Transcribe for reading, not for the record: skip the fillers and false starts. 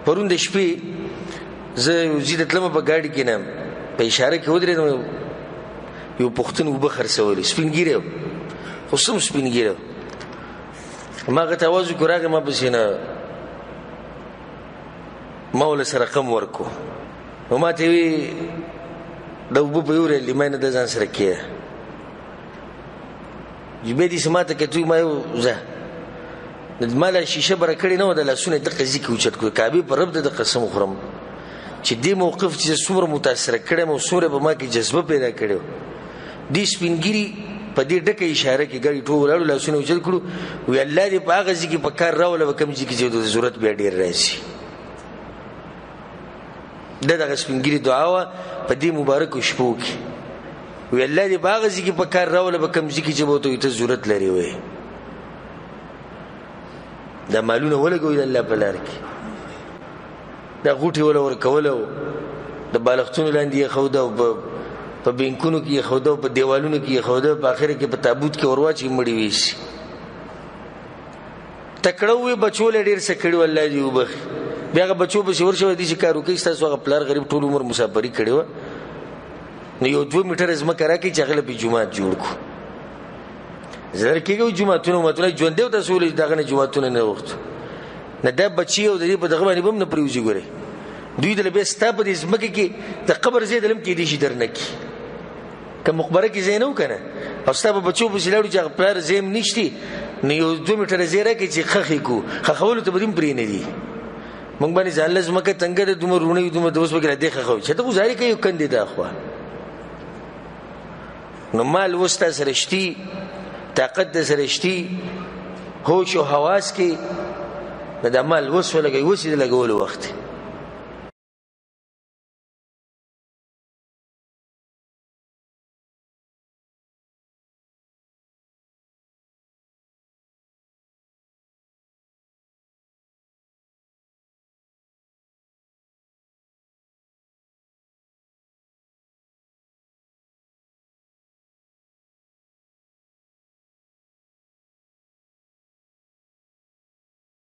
پرون د شپې زه زیات تلم په ګاډي کې نه په اشاره کې ودرېدم یو پختون وبه خرڅولې سپینګیره خو سم سپینګیره ما غته आवाज وکړه ما پسې نه ما ول سره رقم ورکو نو ما ته وی د وبه په یو رې لمنه د ځان سره کې جبه دي سماته کې توي ما یو زه د مالا شیشه بر کړی نه و د لاسونه د قضې کې اوچت کو کعبه پر رب د قسم خورم چې دې موقف چې څومره متاثر کړم او څومره په ما کې جذبه پیدا کړو دې سپینګری په دې ډکه اشاره کې ګړي ټول لاړو لاسونه اوچت کړو وی الله دې په هغه ځکه په کار راول وکم چې د ضرورت بیا ډیر راځي دغه سپینګری دعا وا په دې مبارک شپو کې وی الله دې په هغه ځکه په کار راول وکم چې به ته ضرورت لري وي دا مالونه ولګوي الله په لار کې دا غوټي ولا ورکولو د بالښتونو لاندې خوده او په بینکونو کې خوده او په دیوالونو کې خوده په اخر کې په تابوت کې ورواچي مړی ویسي تکړه بچو له ډیر سکړي والله دی وبخ بیا بچو به شور شو دي چې کارو کوي تاسو هغه پلار غریب ټول عمر مسافری کړي و نو یو 2 میټر زما کرا کې چغله په جمعه جوړ کو زړه کېږي جمعهتون متله ژوند دی تاسو ولې دغه نه جمعهتون نه وخت نه د بچي او د دې په دغه باندې بم نه پریوزي ګوري دوی د لبه ستاب د اسمکه کې د قبر زید لم کې دي شي درنکی که مقبره کې زینو کنه او ستاب بچو په سلاړو چې خپل زیم نشتی نه یو 2 میټر زیره کې چې خخې کو خخول ته بدیم پرې نه دي مونږ باندې ځان لازم کې څنګه د دومره رونه دومره دوس وګړه دی خخو چې ته گزاري کوي کندې دا خو نو مال وستا سرشتي طاقت د سرشتي هوش او حواس کې د عمل وسو لګي وسې لګول وخت